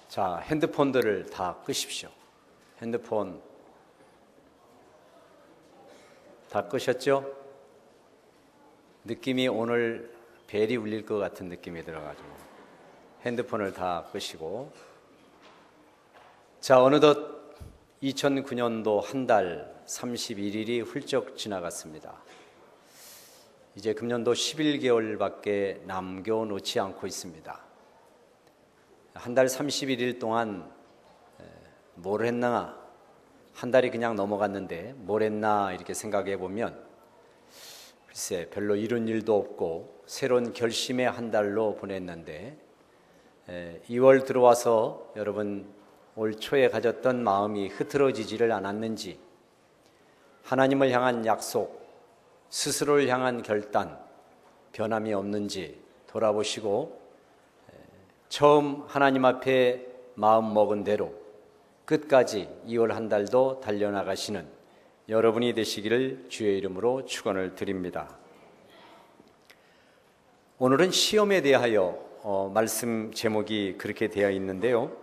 자, 핸드폰들을 다 끄십시오. 핸드폰 다 끄셨죠? 느낌이 오늘 벨이 울릴 것 같은 느낌이 들어가지고 핸드폰을 다 끄시고, 자, 어느덧 2009년도 한 달 31일이 훌쩍 지나갔습니다. 이제 금년도 11개월밖에 남겨놓지 않고 있습니다. 한 달 31일 동안 뭘 했나, 한 달이 그냥 넘어갔는데 뭘 했나 이렇게 생각해 보면 글쎄 별로 이룬 일도 없고 새로운 결심의 한 달로 보냈는데, 2월 들어와서 여러분 올 초에 가졌던 마음이 흐트러지지를 않았는지, 하나님을 향한 약속, 스스로를 향한 결단, 변함이 없는지 돌아보시고 처음 하나님 앞에 마음 먹은 대로 끝까지 2월 한 달도 달려나가시는 여러분이 되시기를 주의 이름으로 축원을 드립니다. 오늘은 시험에 대하여 말씀 제목이 그렇게 되어 있는데요,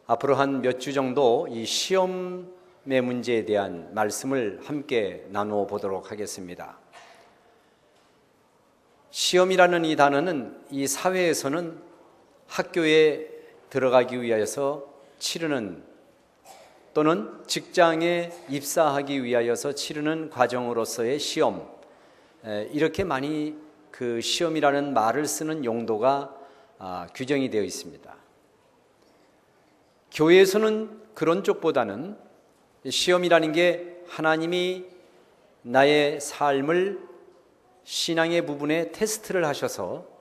앞으로 한 몇 주 정도 이 시험의 문제에 대한 말씀을 함께 나누어 보도록 하겠습니다. 시험이라는 이 단어는 이 사회에서는 학교에 들어가기 위하여서 치르는, 또는 직장에 입사하기 위하여서 치르는 과정으로서의 시험, 이렇게 많이 그 시험이라는 말을 쓰는 용도가 규정이 되어 있습니다. 교회에서는 그런 쪽보다는 시험이라는 게 하나님이 나의 삶을 신앙의 부분에 테스트를 하셔서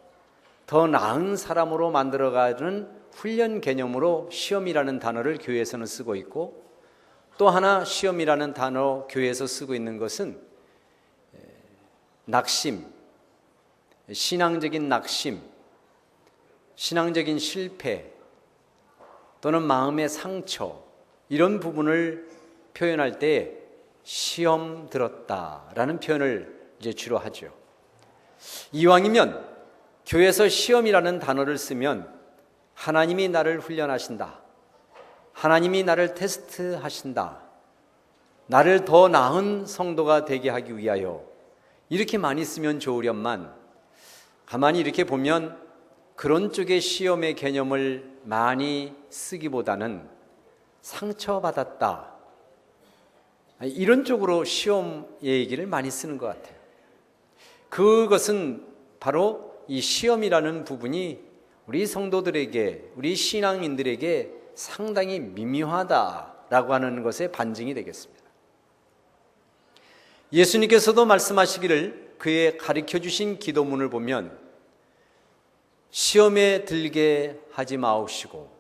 더 나은 사람으로 만들어가는 훈련 개념으로 시험이라는 단어를 교회에서는 쓰고 있고, 또 하나 시험이라는 단어 교회에서 쓰고 있는 것은 낙심, 신앙적인 낙심, 신앙적인 실패, 또는 마음의 상처, 이런 부분을 표현할 때 시험 들었다라는 표현을 이제 주로 하죠. 이왕이면 교회에서 시험이라는 단어를 쓰면 하나님이 나를 훈련하신다, 하나님이 나를 테스트하신다, 나를 더 나은 성도가 되게 하기 위하여, 이렇게 많이 쓰면 좋으련만 가만히 이렇게 보면 그런 쪽의 시험의 개념을 많이 쓰기보다는 상처받았다, 이런 쪽으로 시험 얘기를 많이 쓰는 것 같아요. 그것은 바로 이 시험이라는 부분이 우리 성도들에게, 우리 신앙인들에게 상당히 미묘하다라고 하는 것의 반증이 되겠습니다. 예수님께서도 말씀하시기를 그의 가르쳐 주신 기도문을 보면 시험에 들게 하지 마옵시고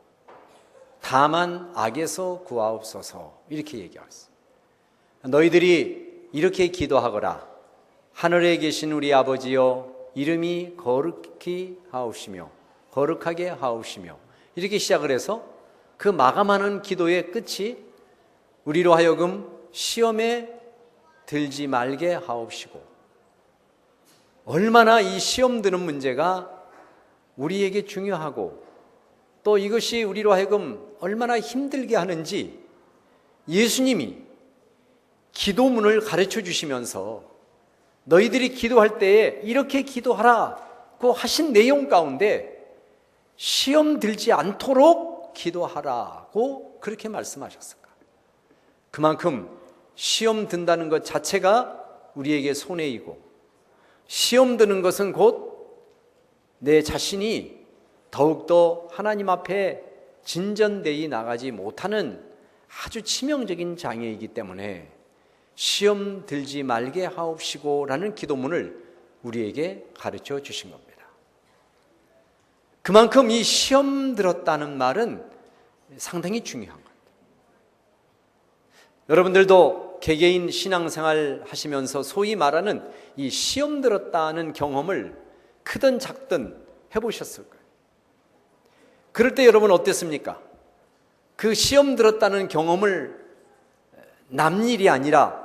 다만 악에서 구하옵소서, 이렇게 얘기하셨습니다. 너희들이 이렇게 기도하거라. 하늘에 계신 우리 아버지여, 이름이 거룩히 하옵시며 거룩하게 하옵시며, 이렇게 시작을 해서 그 마감하는 기도의 끝이 우리로 하여금 시험에 들지 말게 하옵시고, 얼마나 이 시험 드는 문제가 우리에게 중요하고 또 이것이 우리로 하여금 얼마나 힘들게 하는지 예수님이 기도문을 가르쳐 주시면서 너희들이 기도할 때에 이렇게 기도하라고 하신 내용 가운데 시험 들지 않도록 기도하라고 그렇게 말씀하셨을까? 그만큼 시험 든다는 것 자체가 우리에게 손해이고, 시험 드는 것은 곧 내 자신이 더욱더 하나님 앞에 진전되이 나가지 못하는 아주 치명적인 장애이기 때문에 시험 들지 말게 하옵시고 라는 기도문을 우리에게 가르쳐 주신 겁니다. 그만큼 이 시험 들었다는 말은 상당히 중요한 겁니다. 여러분들도 개개인 신앙생활 하시면서 소위 말하는 이 시험 들었다는 경험을 크든 작든 해보셨을 거예요. 그럴 때 여러분 어땠습니까? 그 시험 들었다는 경험을 남 일이 아니라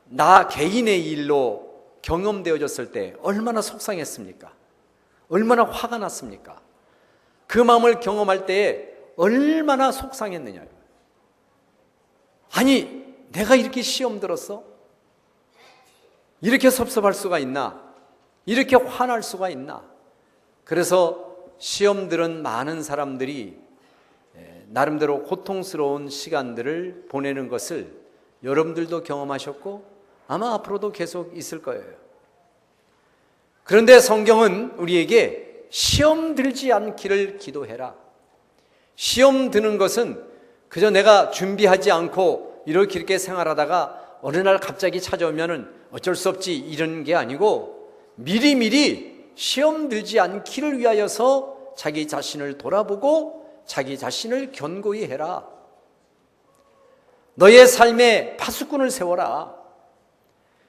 나 개인의 일로 경험되어졌을 때 얼마나 속상했습니까? 얼마나 화가 났습니까? 그 마음을 경험할 때에 얼마나 속상했느냐. 아니, 내가 이렇게 시험 들었어? 이렇게 섭섭할 수가 있나? 이렇게 화날 수가 있나? 그래서 시험 들은 많은 사람들이 나름대로 고통스러운 시간들을 보내는 것을 여러분들도 경험하셨고 아마 앞으로도 계속 있을 거예요. 그런데 성경은 우리에게 시험 들지 않기를 기도해라. 시험 드는 것은 그저 내가 준비하지 않고 이렇게 생활하다가 어느 날 갑자기 찾아오면 어쩔 수 없지 이런 게 아니고 미리미리 시험 들지 않기를 위하여서 자기 자신을 돌아보고 자기 자신을 견고히 해라. 너의 삶에 파수꾼을 세워라.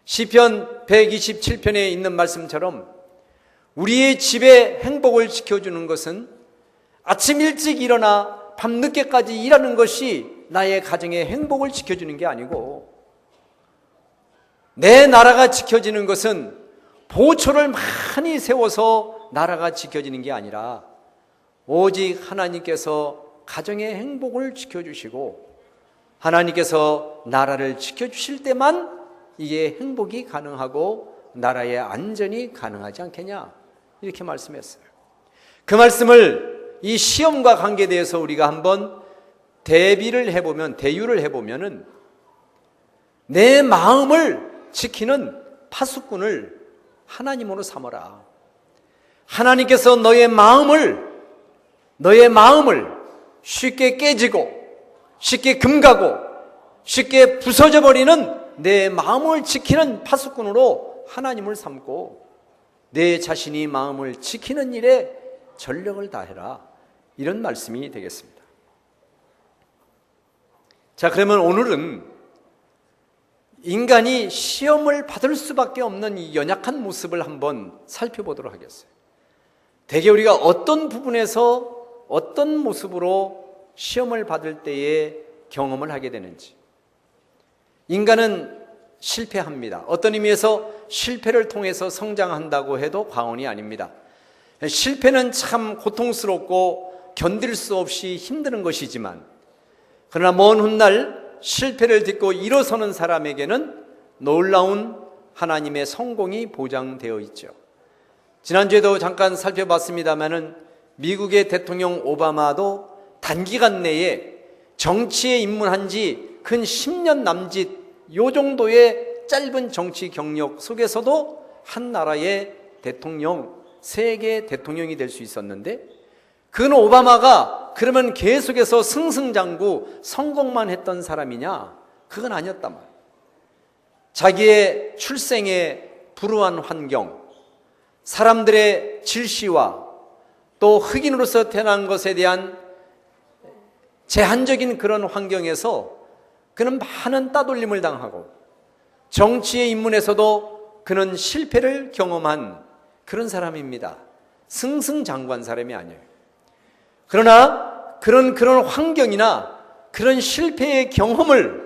시편 127편에 있는 말씀처럼 우리의 집의 행복을 지켜주는 것은 아침 일찍 일어나 밤늦게까지 일하는 것이 나의 가정의 행복을 지켜주는 게 아니고, 내 나라가 지켜지는 것은 보초를 많이 세워서 나라가 지켜지는 게 아니라 오직 하나님께서 가정의 행복을 지켜주시고 하나님께서 나라를 지켜주실 때만 이게 행복이 가능하고 나라의 안전이 가능하지 않겠냐, 이렇게 말씀했어요. 그 말씀을 이 시험과 관계돼서 우리가 한번 대유를 해보면은 내 마음을 지키는 파수꾼을 하나님으로 삼아라. 하나님께서 너의 마음을 쉽게 깨지고 쉽게 금가고 쉽게 부서져 버리는 내 마음을 지키는 파수꾼으로 하나님을 삼고 내 자신이 마음을 지키는 일에 전력을 다해라, 이런 말씀이 되겠습니다. 자, 그러면 오늘은 인간이 시험을 받을 수밖에 없는 이 연약한 모습을 한번 살펴보도록 하겠어요. 대개 우리가 어떤 부분에서 어떤 모습으로 시험을 받을 때에 경험을 하게 되는지. 인간은 실패합니다. 어떤 의미에서 실패를 통해서 성장한다고 해도 과언이 아닙니다. 실패는 참 고통스럽고 견딜 수 없이 힘든 것이지만, 그러나 먼 훗날 실패를 딛고 일어서는 사람에게는 놀라운 하나님의 성공이 보장되어 있죠. 지난주에도 잠깐 살펴봤습니다마는 미국의 대통령 오바마도 단기간 내에 정치에 입문한 지 근 10년 남짓 요 정도의 짧은 정치 경력 속에서도 한 나라의 대통령, 세계 대통령이 될 수 있었는데, 그는 오바마가 그러면 계속해서 승승장구 성공만 했던 사람이냐? 그건 아니었단 말이에요. 자기의 출생의 불우한 환경, 사람들의 질시와 또 흑인으로서 태어난 것에 대한 제한적인 그런 환경에서 그는 많은 따돌림을 당하고 정치에 입문해서도 그는 실패를 경험한 그런 사람입니다. 승승장구한 사람이 아니에요. 그러나 그런 환경이나 그런 실패의 경험을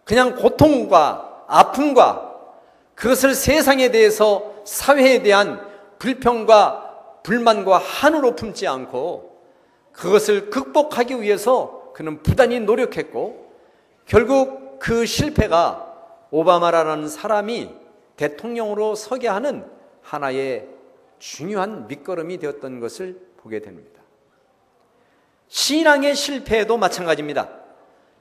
그냥 고통과 아픔과 그것을 세상에 대해서 사회에 대한 불평과 불만과 한으로 품지 않고 그것을 극복하기 위해서 그는 부단히 노력했고, 결국 그 실패가 오바마라는 사람이 대통령으로 서게 하는 하나의 중요한 밑거름이 되었던 것을 보게 됩니다. 신앙의 실패도 마찬가지입니다.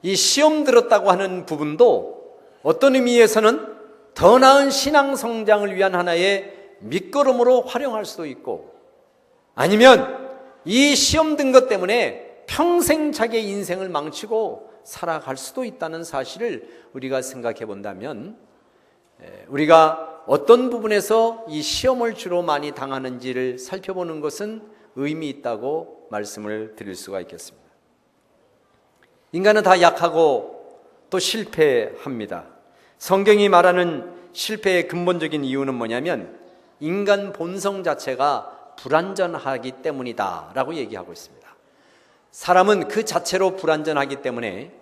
이 시험 들었다고 하는 부분도 어떤 의미에서는 더 나은 신앙 성장을 위한 하나의 밑거름으로 활용할 수도 있고, 아니면 이 시험 든 것 때문에 평생 자기의 인생을 망치고 살아갈 수도 있다는 사실을 우리가 생각해 본다면, 우리가 어떤 부분에서 이 시험을 주로 많이 당하는지를 살펴보는 것은 의미 있다고 말씀을 드릴 수가 있겠습니다. 인간은 다 약하고 또 실패합니다. 성경이 말하는 실패의 근본적인 이유는 뭐냐면 인간 본성 자체가 불완전하기 때문이다 라고 얘기하고 있습니다. 사람은 그 자체로 불완전하기 때문에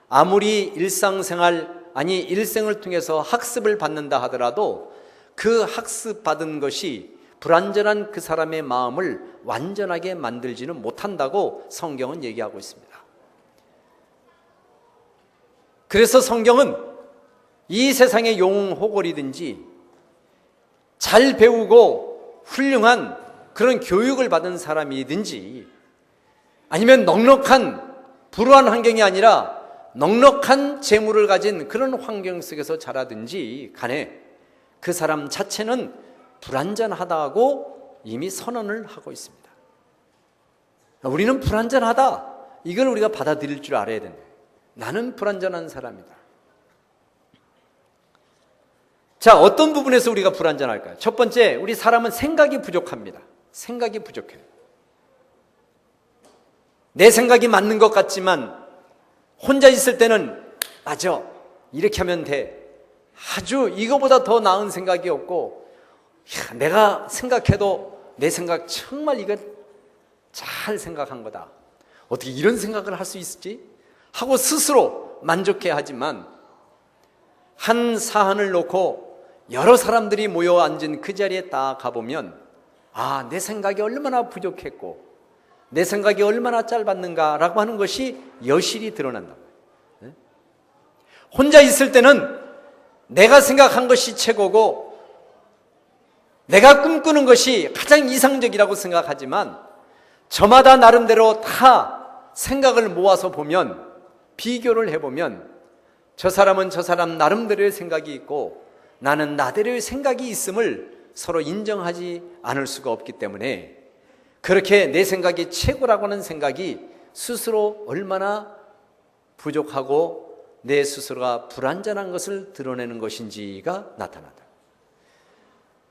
아무리 일상생활, 일생을 통해서 학습을 받는다 하더라도 그 학습받은 것이 불완전한 그 사람의 마음을 완전하게 만들지는 못한다고 성경은 얘기하고 있습니다. 그래서 성경은 이 세상의 영웅호걸이든지 잘 배우고 훌륭한 그런 교육을 받은 사람이든지 아니면 넉넉한 불우한 환경이 아니라 넉넉한 재물을 가진 그런 환경 속에서 자라든지 간에 그 사람 자체는 불완전하다고 이미 선언을 하고 있습니다. 우리는 불완전하다, 이걸 우리가 받아들일 줄 알아야 된다. 나는 불완전한 사람이다. 자, 어떤 부분에서 우리가 불완전할까요? 첫 번째, 우리 사람은 생각이 부족합니다. 생각이 부족해요. 내 생각이 맞는 것 같지만 혼자 있을 때는 맞아, 이렇게 하면 돼. 아주 이거보다 더 나은 생각이 없고, 야, 내가 생각해도 내 생각 정말 이거 잘 생각한 거다. 어떻게 이런 생각을 할 수 있을지? 하고 스스로 만족해 하지만 한 사안을 놓고 여러 사람들이 모여 앉은 그 자리에 딱 가보면 아, 내 생각이 얼마나 부족했고 내 생각이 얼마나 짧았는가라고 하는 것이 여실히 드러난다. 혼자 있을 때는 내가 생각한 것이 최고고 내가 꿈꾸는 것이 가장 이상적이라고 생각하지만 저마다 나름대로 다 생각을 모아서 보면 비교를 해보면 저 사람은 저 사람 나름대로의 생각이 있고 나는 나대로의 생각이 있음을 서로 인정하지 않을 수가 없기 때문에 그렇게 내 생각이 최고라고 하는 생각이 스스로 얼마나 부족하고 내 스스로가 불완전한 것을 드러내는 것인지가 나타난다.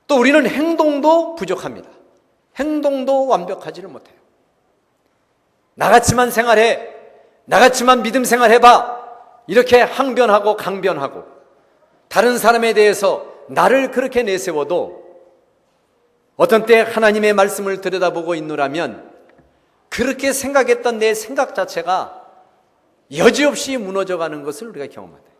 또 우리는 행동도 부족합니다. 행동도 완벽하지는 못해요. 나같이만 생활해, 나같이만 믿음 생활해봐, 이렇게 항변하고 강변하고 다른 사람에 대해서 나를 그렇게 내세워도 어떤 때 하나님의 말씀을 들여다보고 있노라면 그렇게 생각했던 내 생각 자체가 여지없이 무너져가는 것을 우리가 경험한다.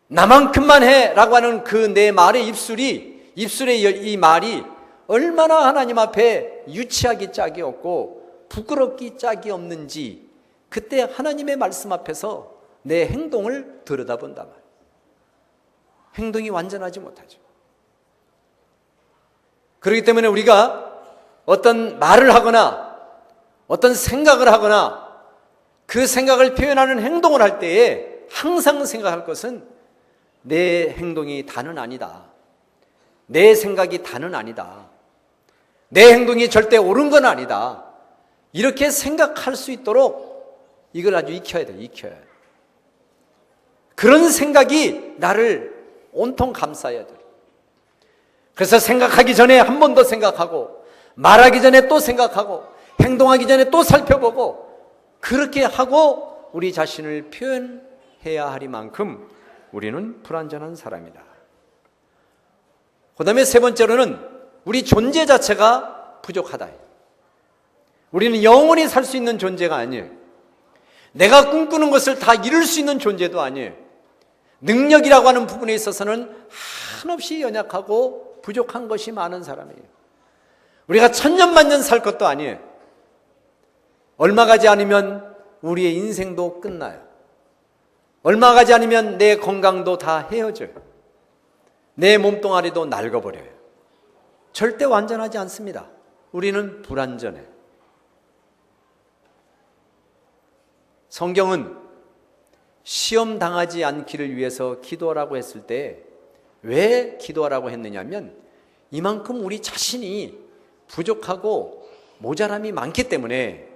나만큼만 해라고 하는 그 내 말의 입술의 이 말이 얼마나 하나님 앞에 유치하기 짝이 없고 부끄럽기 짝이 없는지 그때 하나님의 말씀 앞에서 내 행동을 들여다본단 말이에요. 행동이 완전하지 못하죠. 그렇기 때문에 우리가 어떤 말을 하거나 어떤 생각을 하거나 그 생각을 표현하는 행동을 할 때에 항상 생각할 것은 내 행동이 다는 아니다. 내 생각이 다는 아니다. 내 행동이 절대 옳은 건 아니다. 이렇게 생각할 수 있도록 이걸 아주 익혀야 돼, 익혀야 돼. 그런 생각이 나를 온통 감싸야 돼. 그래서 생각하기 전에 한 번 더 생각하고 말하기 전에 또 생각하고 행동하기 전에 또 살펴보고 그렇게 하고 우리 자신을 표현해야 하리만큼 우리는 불완전한 사람이다. 그 다음에 세 번째로는 우리 존재 자체가 부족하다. 우리는 영원히 살 수 있는 존재가 아니에요. 내가 꿈꾸는 것을 다 이룰 수 있는 존재도 아니에요. 능력이라고 하는 부분에 있어서는 한없이 연약하고 부족한 것이 많은 사람이에요. 우리가 천년만년 살 것도 아니에요. 얼마 가지 않으면 우리의 인생도 끝나요. 얼마 가지 않으면 내 건강도 다 헤어져요. 내 몸뚱아리도 낡아버려요. 절대 완전하지 않습니다. 우리는 불완전해요. 성경은 시험 당하지 않기를 위해서 기도하라고 했을 때 왜 기도하라고 했느냐면 이만큼 우리 자신이 부족하고 모자람이 많기 때문에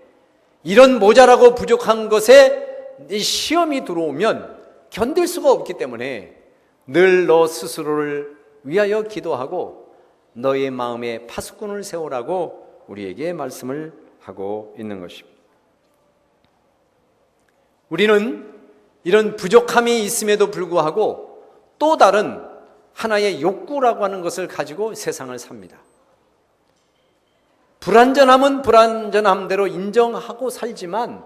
이런 모자라고 부족한 것에 시험이 들어오면 견딜 수가 없기 때문에 늘 너 스스로를 위하여 기도하고 너의 마음에 파수꾼을 세우라고 우리에게 말씀을 하고 있는 것입니다. 우리는 이런 부족함이 있음에도 불구하고 또 다른 하나의 욕구라고 하는 것을 가지고 세상을 삽니다. 불완전함은 불완전함대로 인정하고 살지만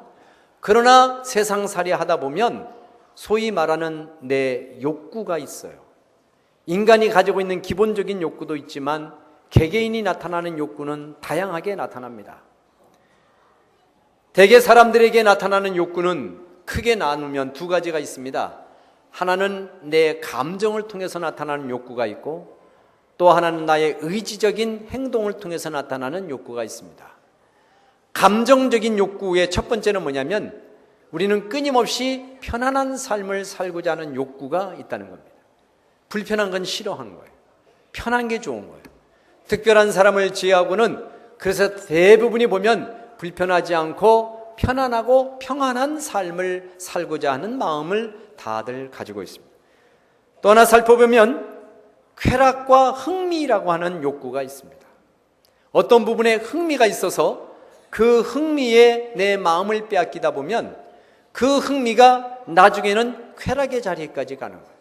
그러나 세상살이 하다 보면 소위 말하는 내 욕구가 있어요. 인간이 가지고 있는 기본적인 욕구도 있지만 개개인이 나타나는 욕구는 다양하게 나타납니다. 대개 사람들에게 나타나는 욕구는 크게 나누면 두 가지가 있습니다. 하나는 내 감정을 통해서 나타나는 욕구가 있고, 또 하나는 나의 의지적인 행동을 통해서 나타나는 욕구가 있습니다. 감정적인 욕구의 첫 번째는 뭐냐면, 우리는 끊임없이 편안한 삶을 살고자 하는 욕구가 있다는 겁니다. 불편한 건 싫어하는 거예요. 편한 게 좋은 거예요. 특별한 사람을 제외하고는, 그래서 대부분이 보면 불편하지 않고 편안하고 평안한 삶을 살고자 하는 마음을 다들 가지고 있습니다. 또 하나 살펴보면 쾌락과 흥미라고 하는 욕구가 있습니다. 어떤 부분에 흥미가 있어서 그 흥미에 내 마음을 빼앗기다 보면 그 흥미가 나중에는 쾌락의 자리까지 가는 거예요.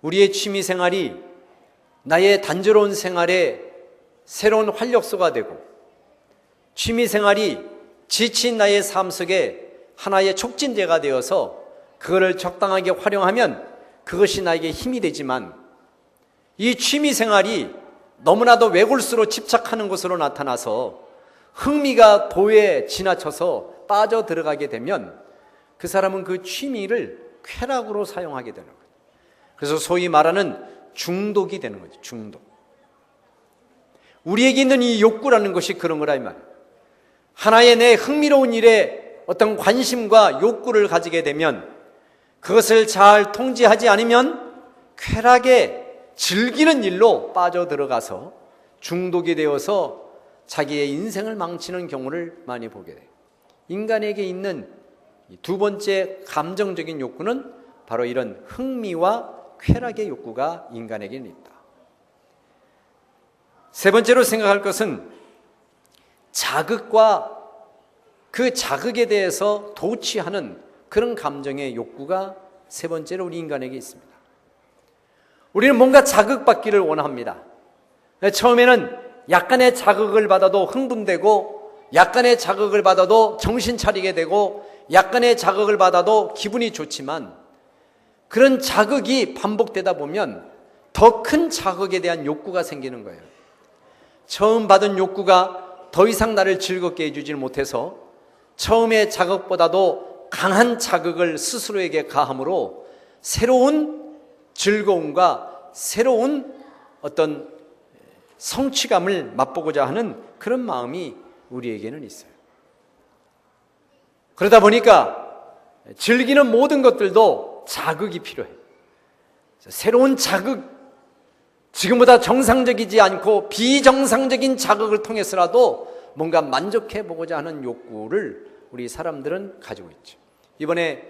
우리의 취미 생활이 나의 단조로운 생활에 새로운 활력소가 되고, 취미 생활이 지친 나의 삶 속에 하나의 촉진제가 되어서 그거를 적당하게 활용하면 그것이 나에게 힘이 되지만, 이 취미 생활이 너무나도 외골수로 집착하는 것으로 나타나서 흥미가 도에 지나쳐서 빠져 들어가게 되면 그 사람은 그 취미를 쾌락으로 사용하게 되는 거예요. 그래서 소위 말하는 중독이 되는 거죠. 중독. 우리에게 있는 이 욕구라는 것이 그런 거라 이 말이에요. 하나의 내 흥미로운 일에 어떤 관심과 욕구를 가지게 되면 그것을 잘 통제하지 않으면 쾌락에 즐기는 일로 빠져들어가서 중독이 되어서 자기의 인생을 망치는 경우를 많이 보게 돼요. 인간에게 있는 두 번째 감정적인 욕구는 바로 이런 흥미와 쾌락의 욕구가 인간에게는 있다. 세 번째로 생각할 것은 자극과 그 자극에 대해서 도취하는 그런 감정의 욕구가 세 번째로 우리 인간에게 있습니다. 우리는 뭔가 자극받기를 원합니다. 처음에는 약간의 자극을 받아도 흥분되고, 약간의 자극을 받아도 정신 차리게 되고, 약간의 자극을 받아도 기분이 좋지만, 그런 자극이 반복되다 보면 더 큰 자극에 대한 욕구가 생기는 거예요. 처음 받은 욕구가 더 이상 나를 즐겁게 해주지 못해서 처음의 자극보다도 강한 자극을 스스로에게 가함으로 새로운 즐거움과 새로운 어떤 성취감을 맛보고자 하는 그런 마음이 우리에게는 있어요. 그러다 보니까 즐기는 모든 것들도 자극이 필요해요. 새로운 자극, 지금보다 정상적이지 않고 비정상적인 자극을 통해서라도 뭔가 만족해 보고자 하는 욕구를 우리 사람들은 가지고 있죠. 이번에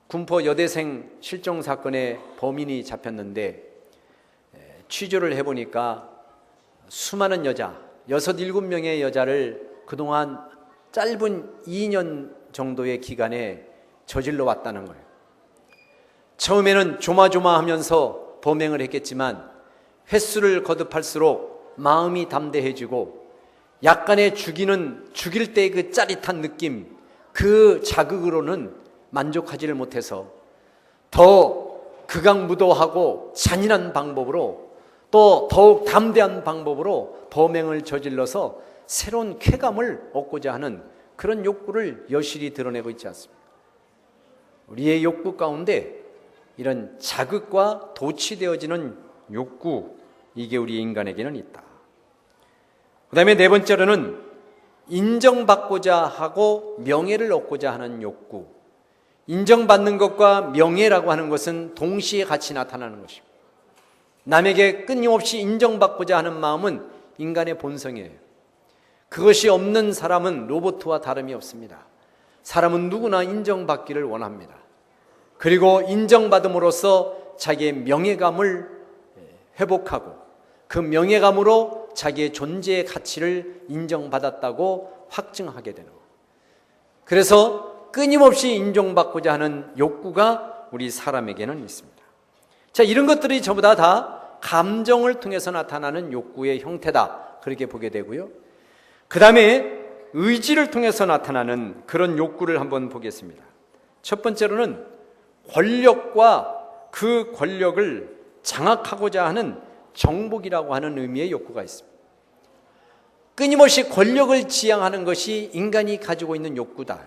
군포 여대생 실종 사건의 범인이 잡혔는데 취조를 해보니까 수많은 여자, 6, 7명의 여자를 그동안 짧은 2년 정도의 기간에 저질러 왔다는 거예요. 처음에는 조마조마하면서 범행을 했겠지만 횟수를 거듭할수록 마음이 담대해지고 약간의 죽일 때의 그 짜릿한 느낌, 그 자극으로는 만족하지를 못해서 더 극악무도하고 잔인한 방법으로 또 더욱 담대한 방법으로 범행을 저질러서 새로운 쾌감을 얻고자 하는 그런 욕구를 여실히 드러내고 있지 않습니까? 우리의 욕구 가운데 이런 자극과 도취되어지는 욕구, 이게 우리 인간에게는 있다. 그 다음에 네 번째로는 인정받고자 하고 명예를 얻고자 하는 욕구. 인정받는 것과 명예라고 하는 것은 동시에 같이 나타나는 것입니다. 남에게 끊임없이 인정받고자 하는 마음은 인간의 본성이에요. 그것이 없는 사람은 로봇과 다름이 없습니다. 사람은 누구나 인정받기를 원합니다. 그리고 인정받음으로써 자기의 명예감을 회복하고 그 명예감으로 자기의 존재의 가치를 인정받았다고 확증하게 되는 거예요. 그래서 끊임없이 인정받고자 하는 욕구가 우리 사람에게는 있습니다. 자, 이런 것들이 전부 다 감정을 통해서 나타나는 욕구의 형태다, 그렇게 보게 되고요. 그 다음에 의지를 통해서 나타나는 그런 욕구를 한번 보겠습니다. 첫 번째로는 권력과 그 권력을 장악하고자 하는 정복이라고 하는 의미의 욕구가 있습니다. 끊임없이 권력을 지향하는 것이 인간이 가지고 있는 욕구다.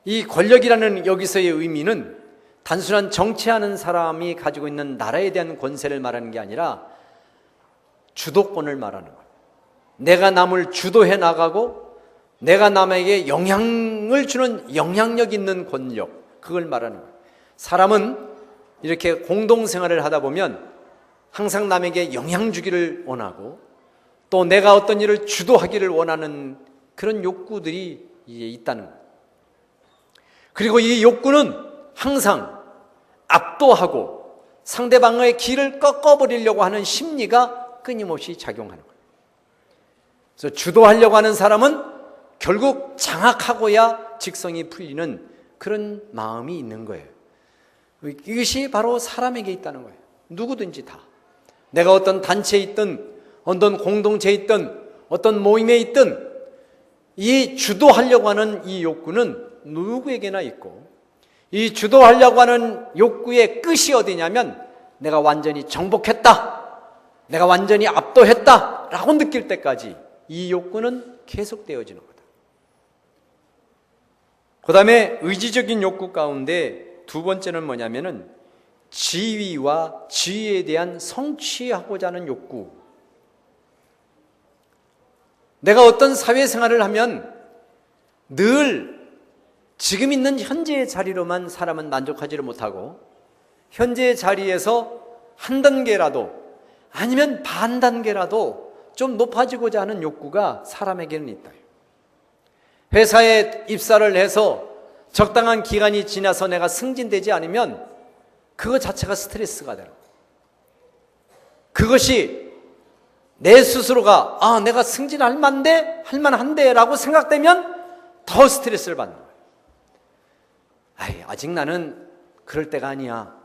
이 권력이라는 여기서의 의미는 단순한 정치하는 사람이 가지고 있는 나라에 대한 권세를 말하는 게 아니라 주도권을 말하는 거예요. 내가 남을 주도해 나가고 내가 남에게 영향을 주는 영향력 있는 권력, 그걸 말하는 거예요. 사람은 이렇게 공동생활을 하다 보면 항상 남에게 영향 주기를 원하고 또 내가 어떤 일을 주도하기를 원하는 그런 욕구들이 있다는 거예요. 그리고 이 욕구는 항상 압도하고 상대방의 길을 꺾어버리려고 하는 심리가 끊임없이 작용하는 거예요. 그래서 주도하려고 하는 사람은 결국 장악하고야 직성이 풀리는 그런 마음이 있는 거예요. 이것이 바로 사람에게 있다는 거예요. 누구든지 다. 내가 어떤 단체에 있든 어떤 공동체에 있든 어떤 모임에 있든 이 주도하려고 하는 이 욕구는 누구에게나 있고, 이 주도하려고 하는 욕구의 끝이 어디냐면 내가 완전히 정복했다, 내가 완전히 압도했다 라고 느낄 때까지 이 욕구는 계속되어지는 거다. 그 다음에 의지적인 욕구 가운데 두 번째는 뭐냐면은 지위와 지위에 대한 성취하고자 하는 욕구. 내가 어떤 사회생활을 하면 늘 지금 있는 현재의 자리로만 사람은 만족하지를 못하고 현재의 자리에서 한 단계라도 아니면 반 단계라도 좀 높아지고자 하는 욕구가 사람에게는 있다. 회사에 입사를 해서 적당한 기간이 지나서 내가 승진되지 않으면 그거 자체가 스트레스가 되는 거예요. 그것이 내 스스로가 내가 승진할 만한데 라고 생각되면 더 스트레스를 받는 거예요. 아직 나는 그럴 때가 아니야.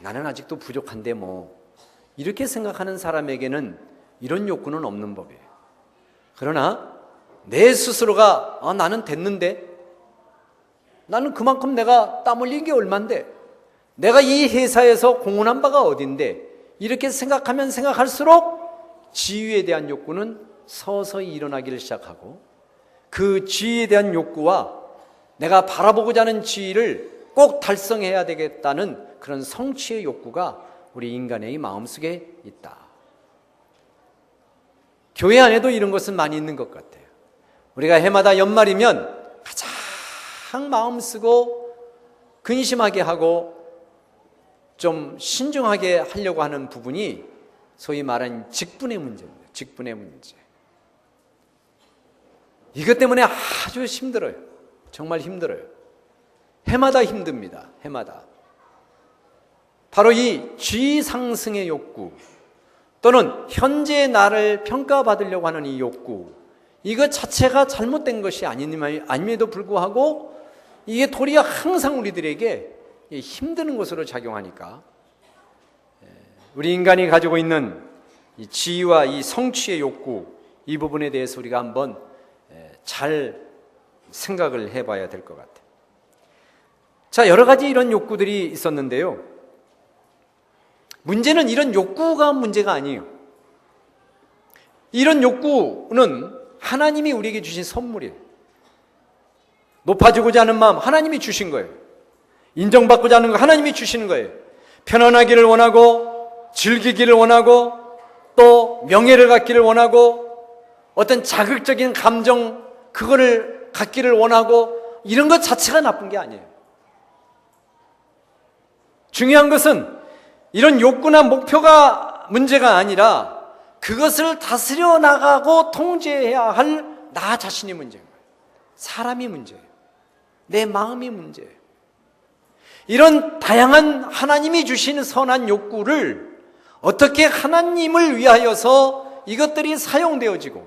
나는 아직도 부족한데 이렇게 생각하는 사람에게는 이런 욕구는 없는 법이에요. 그러나 내 스스로가 나는 됐는데, 나는 그만큼 내가 땀 흘린 게 얼만데, 내가 이 회사에서 공헌한 바가 어딘데, 이렇게 생각하면 생각할수록 지위에 대한 욕구는 서서히 일어나기를 시작하고, 그 지위에 대한 욕구와 내가 바라보고자 하는 지위를 꼭 달성해야 되겠다는 그런 성취의 욕구가 우리 인간의 마음속에 있다. 교회 안에도 이런 것은 많이 있는 것 같아요. 우리가 해마다 연말이면 가장 마음 쓰고 근심하게 하고 좀 신중하게 하려고 하는 부분이 소위 말하는 직분의 문제입니다. 직분의 문제. 이것 때문에 아주 힘들어요. 정말 힘들어요. 해마다 힘듭니다. 해마다. 바로 이 지위 상승의 욕구 또는 현재의 나를 평가받으려고 하는 이 욕구, 이것 자체가 잘못된 것이 아님에도 불구하고 이게 도리어 항상 우리들에게 힘드는 것으로 작용하니까 우리 인간이 가지고 있는 이 지위와 이 성취의 욕구, 이 부분에 대해서 우리가 한번 잘 생각을 해봐야 될 것 같아요. 자, 여러 가지 이런 욕구들이 있었는데요. 문제는 이런 욕구가 문제가 아니에요. 이런 욕구는 하나님이 우리에게 주신 선물이에요. 높아지고자 하는 마음 하나님이 주신 거예요. 인정받고자 하는 거 하나님이 주시는 거예요. 편안하기를 원하고 즐기기를 원하고 또 명예를 갖기를 원하고 어떤 자극적인 감정 그거를 갖기를 원하고 이런 것 자체가 나쁜 게 아니에요. 중요한 것은 이런 욕구나 목표가 문제가 아니라 그것을 다스려 나가고 통제해야 할 나 자신이 문제인 거예요. 사람이 문제예요. 내 마음이 문제예요. 이런 다양한 하나님이 주시는 선한 욕구를 어떻게 하나님을 위하여서 이것들이 사용되어지고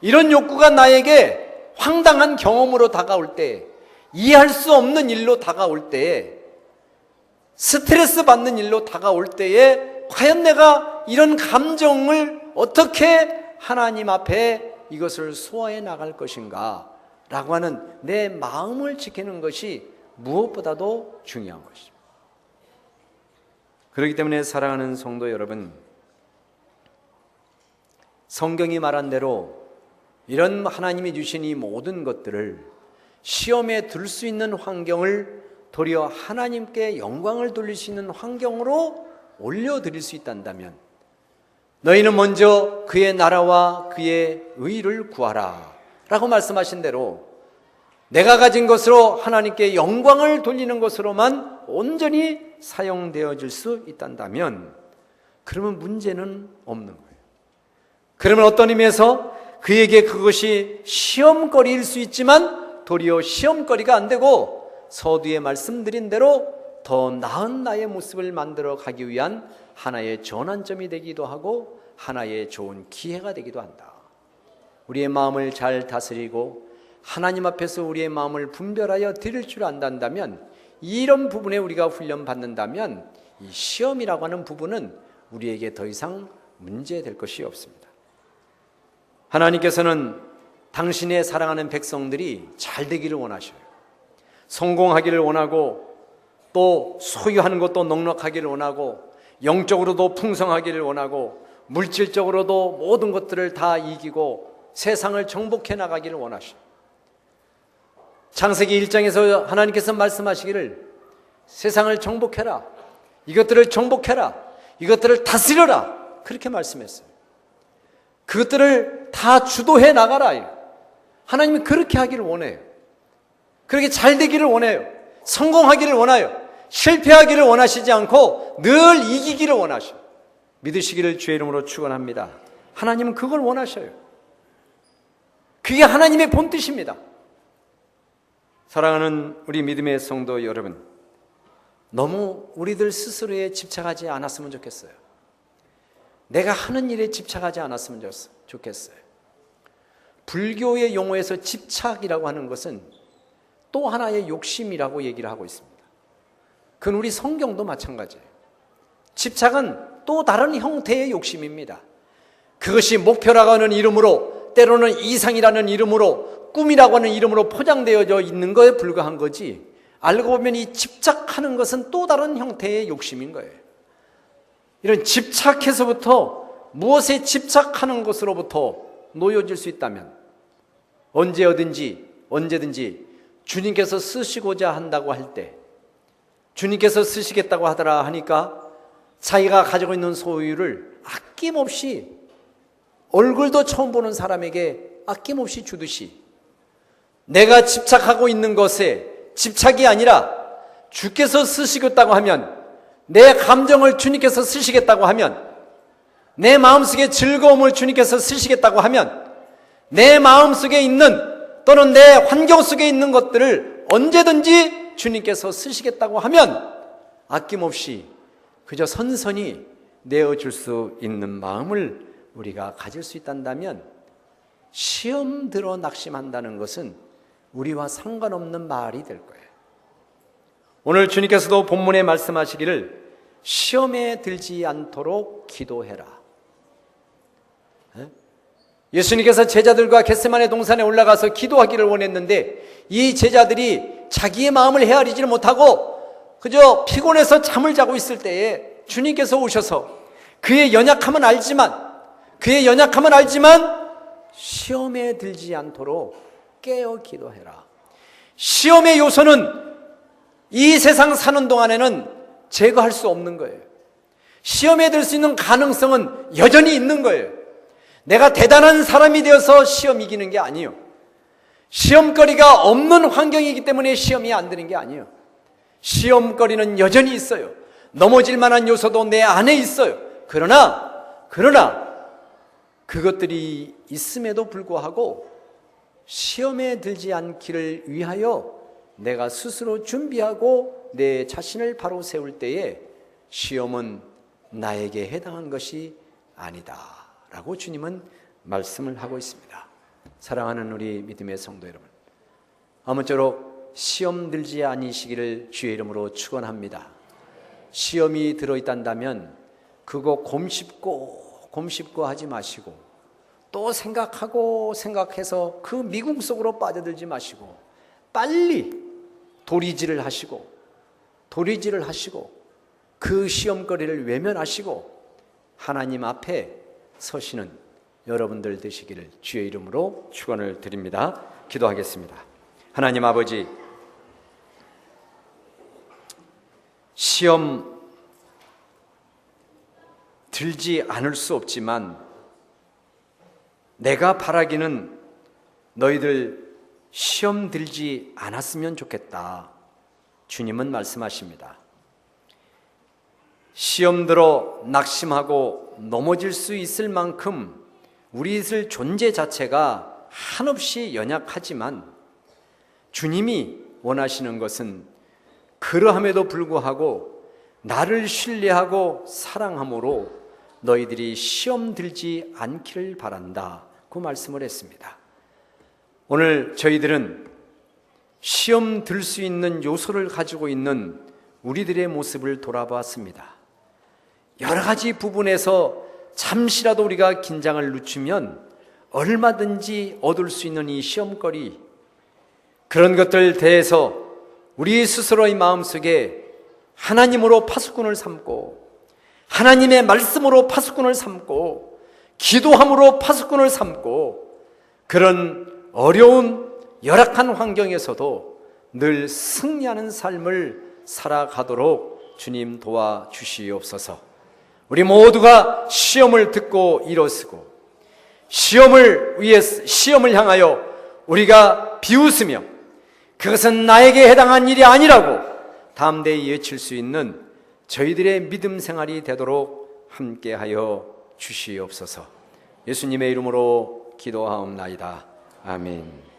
이런 욕구가 나에게 황당한 경험으로 다가올 때, 이해할 수 없는 일로 다가올 때에, 스트레스 받는 일로 다가올 때에 과연 내가 이런 감정을 어떻게 하나님 앞에 이것을 소화해 나갈 것인가 라고 하는 내 마음을 지키는 것이 무엇보다도 중요한 것입니다. 그렇기 때문에 사랑하는 성도 여러분, 성경이 말한 대로 이런 하나님이 주신 이 모든 것들을 시험에 들 수 있는 환경을 도리어 하나님께 영광을 돌릴 수 있는 환경으로 올려드릴 수 있단다면, 너희는 먼저 그의 나라와 그의 의를 구하라 라고 말씀하신 대로 내가 가진 것으로 하나님께 영광을 돌리는 것으로만 온전히 사용되어질 수 있단다면, 그러면 문제는 없는 거예요. 그러면 어떤 의미에서 그에게 그것이 시험거리일 수 있지만 도리어 시험거리가 안 되고 서두에 말씀드린 대로 더 나은 나의 모습을 만들어 가기 위한 하나의 전환점이 되기도 하고 하나의 좋은 기회가 되기도 한다. 우리의 마음을 잘 다스리고 하나님 앞에서 우리의 마음을 분별하여 드릴 줄 안다면, 이런 부분에 우리가 훈련받는다면 이 시험이라고 하는 부분은 우리에게 더 이상 문제될 것이 없습니다. 하나님께서는 당신의 사랑하는 백성들이 잘 되기를 원하셔요. 성공하기를 원하고, 또 소유하는 것도 넉넉하기를 원하고, 영적으로도 풍성하기를 원하고, 물질적으로도 모든 것들을 다 이기고 세상을 정복해 나가기를 원하셔요. 창세기 1장에서 하나님께서 말씀하시기를 세상을 정복해라, 이것들을 정복해라, 이것들을 다스려라, 그렇게 말씀했어요. 그것들을 다 주도해 나가라. 하나님이 그렇게 하기를 원해요. 그렇게 잘 되기를 원해요. 성공하기를 원해요. 실패하기를 원하시지 않고 늘 이기기를 원하셔요. 믿으시기를 주의 이름으로 축원합니다. 하나님은 그걸 원하셔요. 그게 하나님의 본뜻입니다. 사랑하는 우리 믿음의 성도 여러분, 너무 우리들 스스로에 집착하지 않았으면 좋겠어요. 내가 하는 일에 집착하지 않았으면 좋겠어요. 불교의 용어에서 집착이라고 하는 것은 또 하나의 욕심이라고 얘기를 하고 있습니다. 그건 우리 성경도 마찬가지예요. 집착은 또 다른 형태의 욕심입니다. 그것이 목표라고 하는 이름으로, 때로는 이상이라는 이름으로, 꿈이라고 하는 이름으로 포장되어져 있는 것에 불과한 거지, 알고 보면 이 집착하는 것은 또 다른 형태의 욕심인 거예요. 이런 집착해서부터, 무엇에 집착하는 것으로부터 놓여질 수 있다면 언제든지 주님께서 쓰시고자 한다고 할 때, 주님께서 쓰시겠다고 하더라 하니까 자기가 가지고 있는 소유를 아낌없이, 얼굴도 처음 보는 사람에게 아낌없이 주듯이, 내가 집착하고 있는 것에 집착이 아니라 주께서 쓰시겠다고 하면, 내 감정을 주님께서 쓰시겠다고 하면, 내 마음속에 즐거움을 주님께서 쓰시겠다고 하면, 내 마음속에 있는, 또는 내 환경 속에 있는 것들을 언제든지 주님께서 쓰시겠다고 하면 아낌없이 그저 선선히 내어줄 수 있는 마음을 우리가 가질 수 있단다면, 시험 들어 낙심한다는 것은 우리와 상관없는 말이 될 거예요. 오늘 주님께서도 본문에 말씀하시기를 시험에 들지 않도록 기도해라. 예수님께서 제자들과 겟세마네 동산에 올라가서 기도하기를 원했는데, 이 제자들이 자기의 마음을 헤아리지를 못하고 그저 피곤해서 잠을 자고 있을 때에 주님께서 오셔서 그의 연약함은 알지만 시험에 들지 않도록 깨어 기도해라. 시험의 요소는 이 세상 사는 동안에는 제거할 수 없는 거예요. 시험에 들 수 있는 가능성은 여전히 있는 거예요. 내가 대단한 사람이 되어서 시험 이기는 게 아니에요. 시험거리가 없는 환경이기 때문에 시험이 안 되는 게 아니에요. 시험거리는 여전히 있어요. 넘어질 만한 요소도 내 안에 있어요. 그러나 그것들이 있음에도 불구하고 시험에 들지 않기를 위하여 내가 스스로 준비하고 내 자신을 바로 세울 때에 시험은 나에게 해당한 것이 아니다 라고 주님은 말씀을 하고 있습니다. 사랑하는 우리 믿음의 성도 여러분, 아무쪼록 시험 들지 아니시기를 주의 이름으로 축원합니다. 시험이 들어있단다면 그거 곰씹고 하지 마시고, 또 생각해서 그 미궁 속으로 빠져들지 마시고, 빨리 도리질을 하시고 그 시험거리를 외면하시고 하나님 앞에 서시는 여러분들 되시기를 주의 이름으로 축원을 드립니다. 기도하겠습니다. 하나님 아버지, 시험 들지 않을 수 없지만 내가 바라기는 너희들 시험 들지 않았으면 좋겠다. 주님은 말씀하십니다. 시험 들어 낙심하고 넘어질 수 있을 만큼 우리 존재 자체가 한없이 연약하지만 주님이 원하시는 것은 그러함에도 불구하고 나를 신뢰하고 사랑함으로 너희들이 시험 들지 않기를 바란다. 그 말씀을 했습니다. 오늘 저희들은 시험 들 수 있는 요소를 가지고 있는 우리들의 모습을 돌아보았습니다. 여러 가지 부분에서 잠시라도 우리가 긴장을 늦추면 얼마든지 얻을 수 있는 이 시험거리, 그런 것들 대해서 우리 스스로의 마음속에 하나님으로 파수꾼을 삼고 하나님의 말씀으로 파수꾼을 삼고 기도함으로 파수꾼을 삼고 그런 어려운 열악한 환경에서도 늘 승리하는 삶을 살아가도록 주님 도와주시옵소서. 우리 모두가 시험을 듣고 일어서고 시험을 향하여 우리가 비웃으며 그것은 나에게 해당한 일이 아니라고 담대히 외칠 수 있는 저희들의 믿음 생활이 되도록 함께하여 주시옵소서. 예수님의 이름으로 기도하옵나이다. 아멘.